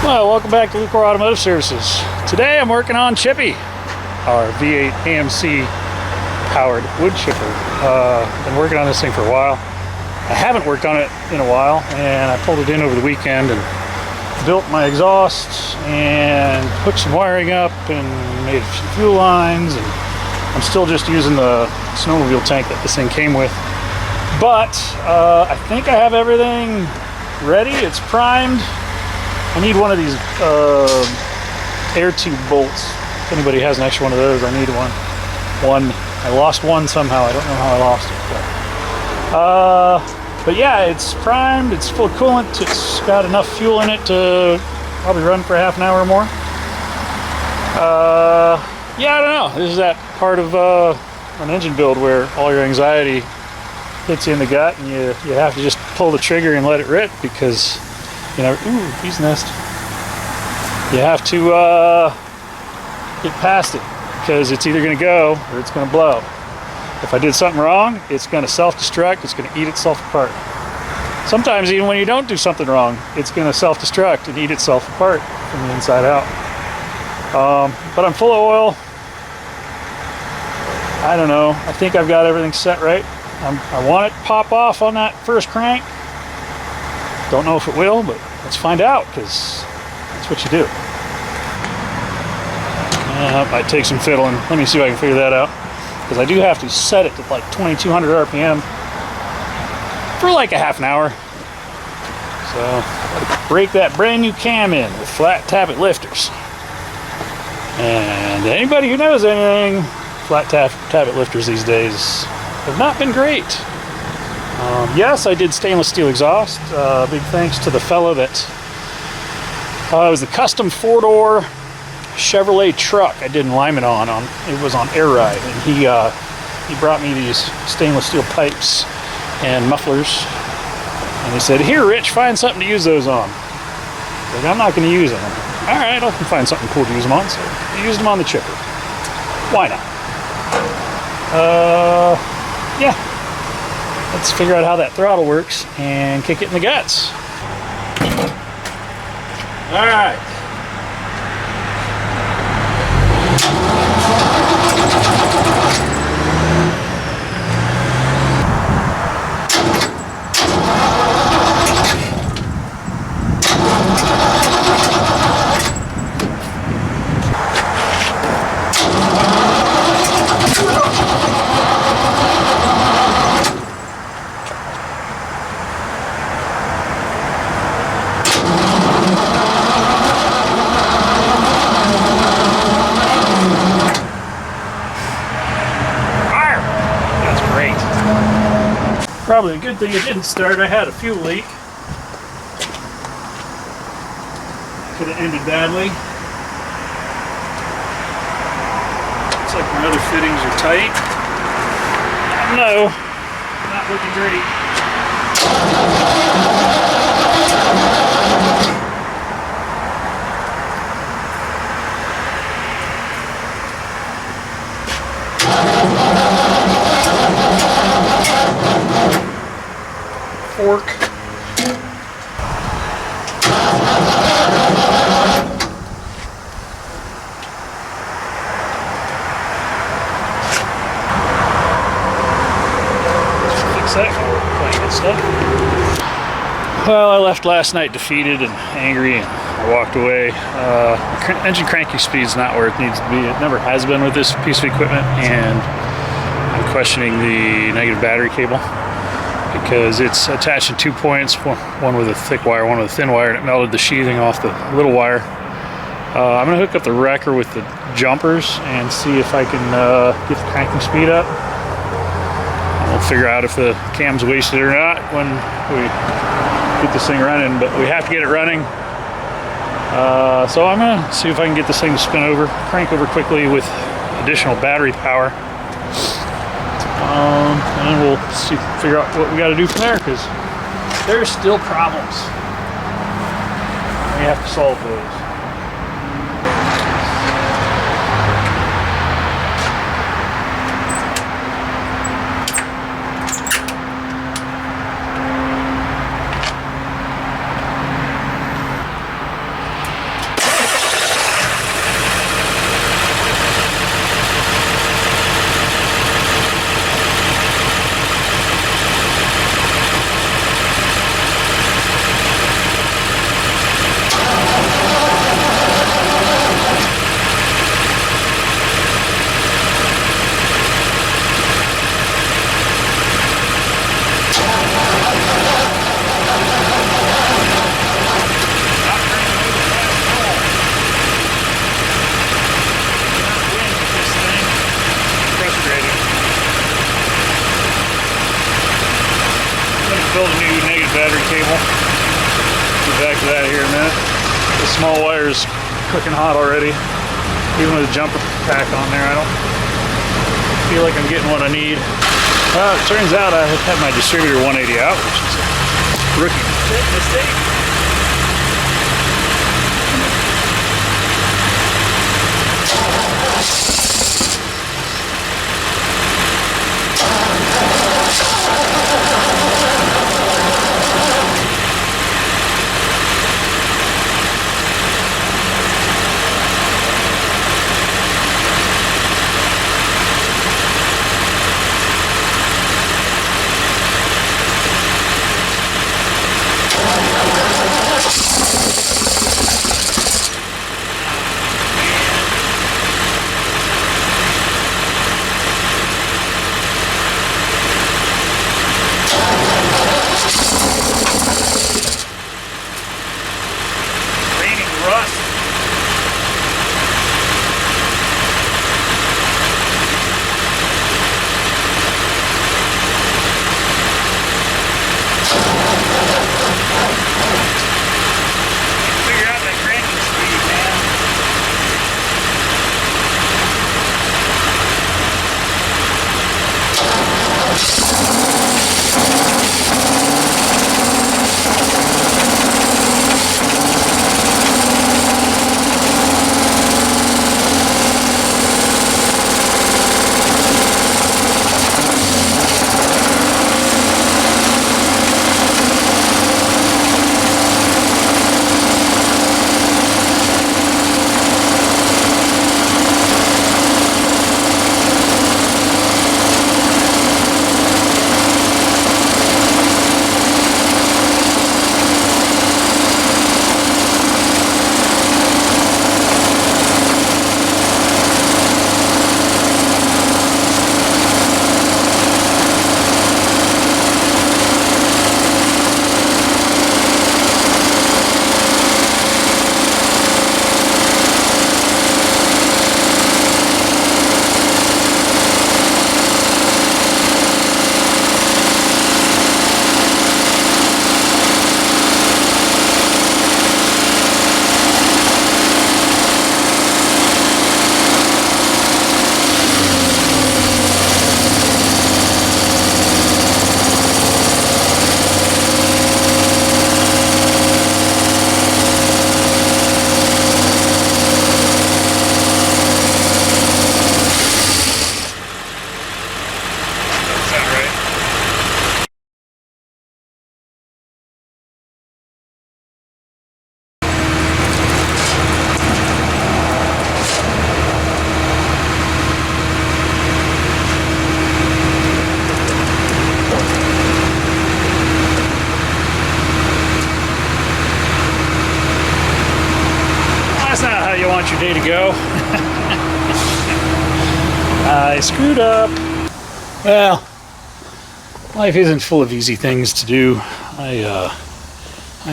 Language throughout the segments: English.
Well, welcome back to Lucore Automotive Services. Today I'm working on Chippy, our V8 AMC powered wood chipper. Been working on this thing for a while. I haven't worked on it in a while, and I pulled it in over the weekend and built my exhaust and hooked some wiring up and made a few fuel lines, and I'm still just using the snowmobile tank that this thing came with. But I think I have everything ready. It's primed. I need one of these air tube bolts. If anybody has an extra one of those, I need one. I lost one somehow. I don't know how I lost it. But yeah, it's primed. It's full of coolant. It's got enough fuel in it to probably run for half an hour or more. Yeah, I don't know. This is that part of an engine build where all your anxiety hits you in the gut, and you have to just pull the trigger and let it rip, because you know, ooh, bee's nest. You have to get past it, because it's either going to go or it's going to blow. If I did something wrong, it's going to self-destruct. It's going to eat itself apart. Sometimes even when you don't do something wrong, it's going to self-destruct and eat itself apart from the inside out. But I'm full of oil. I don't know. I think I've got everything set right. I want it to pop off on that first crank. Don't know if it will, but let's find out, because that's what you do. Might take some fiddling. Let me see if I can figure that out, because I do have to set it to like 2200 RPM for like a half an hour. So break that brand new cam in with flat Tappet lifters. And anybody who knows anything, flat Tappet lifters these days have not been great. Yes, I did stainless steel exhaust. Big thanks to the fellow that it was the custom 4-door Chevrolet truck I did in Lyman on. It was on air ride, and he brought me these stainless steel pipes and mufflers, and he said, "Here, Rich, find something to use those on." Like, I'm not going to use them. All right, I can find something cool to use them on. So I used them on the chipper. Why not? Yeah. Let's figure out how that throttle works and kick it in the guts. All right. Probably a good thing it didn't start. I had a fuel leak. Could have ended badly. Looks like my other fittings are tight. No, not looking great. Fork. Fix that. Plenty of good stuff. Well, I left last night defeated and angry, and I walked away. Engine cranking speed's not where it needs to be. It never has been with this piece of equipment, and I'm questioning the negative battery cable, because it's attached in 2 points, one with a thick wire, one with a thin wire, and it melted the sheathing off the little wire. I'm going to hook up the wrecker with the jumpers and see if I can get the cranking speed up. We'll figure out if the cam's wasted or not when we get this thing running, but we have to get it running. So I'm going to see if I can get this thing to spin over, crank over quickly with additional battery power. And then we'll figure out what we got to do from there, because there's still problems. We have to solve those. small wires cooking hot already. Even with a jumper pack on there, I don't feel like I'm getting what I need. It turns out I had my distributor 180 out, which is a rookie mistake. Want your day to go. I screwed up. Well, life isn't full of easy things to do. I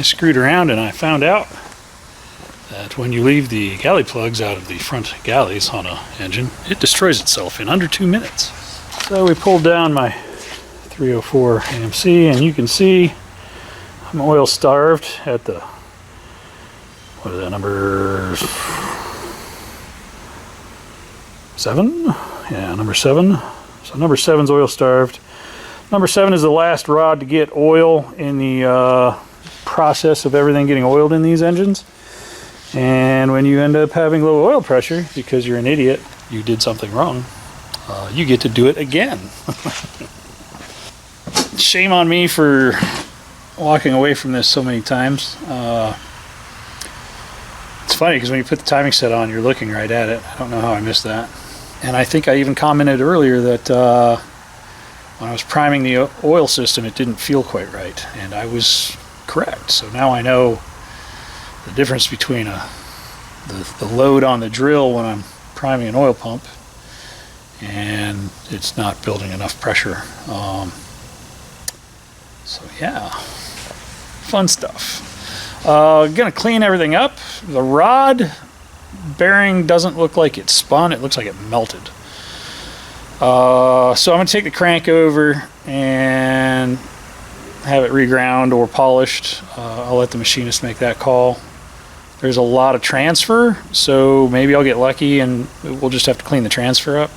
screwed around and I found out that when you leave the galley plugs out of the front galleys on an engine, it destroys itself in under 2 minutes. So we pulled down my 304 AMC and you can see I'm oil starved at the, what is that, number 7? Yeah, number 7. So number 7's oil starved. Number 7 is the last rod to get oil in the process of everything getting oiled in these engines. And when you end up having low oil pressure, because you're an idiot, you did something wrong, you get to do it again. Shame on me for walking away from this so many times. It's funny because when you put the timing set on, you're looking right at it. I don't know how I missed that. And I think I even commented earlier that when I was priming the oil system, it didn't feel quite right. And I was correct. So now I know the difference between the load on the drill when I'm priming an oil pump and it's not building enough pressure. So yeah, fun stuff. Gonna clean everything up. The rod bearing doesn't look like it spun, it looks like it melted. So I'm gonna take the crank over and have it reground or polished. I'll let the machinist make that call. there's a lot of transfer, so maybe I'll get lucky and we'll just have to clean the transfer up.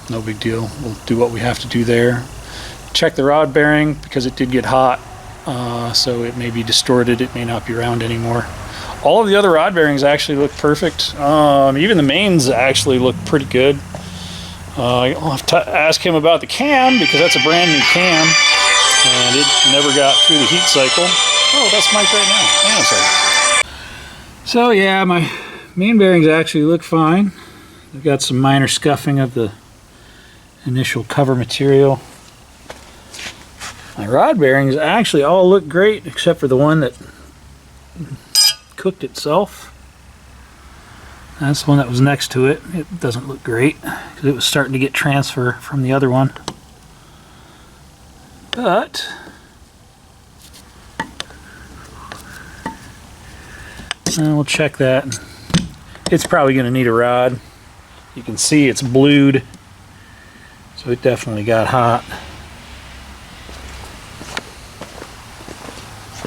No big deal. We'll do what we have to do there. Check the rod bearing because it did get hot, so it may be distorted. It may not be round anymore. All of the other rod bearings actually look perfect. Even the mains actually look pretty good. I'll have to ask him about the cam because that's a brand new cam and it never got through the heat cycle. Oh, that's Mike right now. Hang on a second. So yeah, my main bearings actually look fine. I've got some minor scuffing of the initial cover material. My rod bearings actually all look great except for the one that cooked itself. That's the one that was next to it. It doesn't look great because it was starting to get transfer from the other one. But we'll check that. It's probably going to need a rod. You can see it's blued, so it definitely got hot.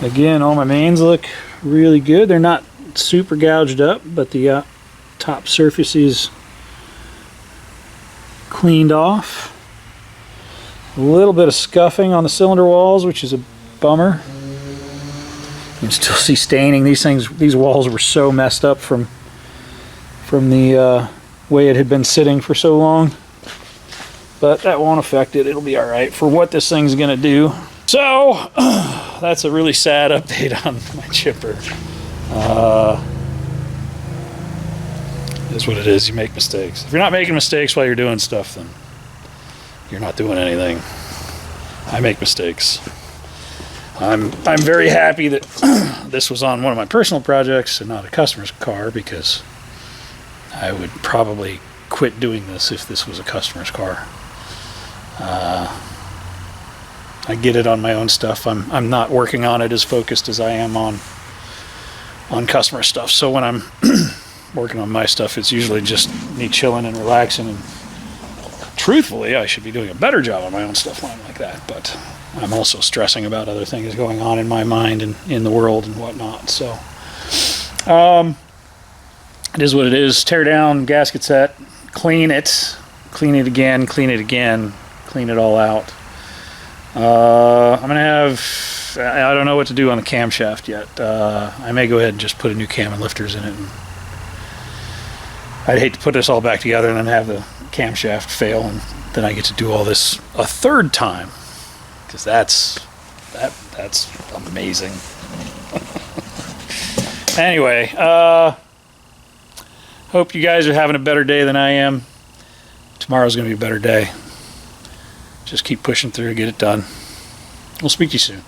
Again, all my mains look really good. They're not super gouged up, but the top surface is cleaned off. A little bit of scuffing on the cylinder walls, which is a bummer. You can still see staining. These walls were so messed up from the way it had been sitting for so long. But that won't affect it. It'll be all right for what this thing's gonna do. So that's a really sad update on my chipper. It's what it is. You make mistakes. If you're not making mistakes while you're doing stuff, then you're not doing anything. I make mistakes. I'm very happy that this was on one of my personal projects and not a customer's car, because I would probably quit doing this if this was a customer's car. I get it on my own stuff. I'm not working on it as focused as I am on customer stuff. So when I'm working on my stuff, it's usually just me chilling and relaxing. And truthfully, I should be doing a better job on my own stuff when I'm like that. But I'm also stressing about other things going on in my mind and in the world and whatnot. So it is what it is. Tear down gasket set, clean it again, clean it all out. I'm gonna have, I don't know what to do on the camshaft yet. I may go ahead and just put a new cam and lifters in it. And I'd hate to put this all back together and then have the camshaft fail, and then I get to do all this a third time, because that's amazing. Anyway, hope you guys are having a better day than I am. Tomorrow's gonna be a better day. Just keep pushing through, get it done. We'll speak to you soon.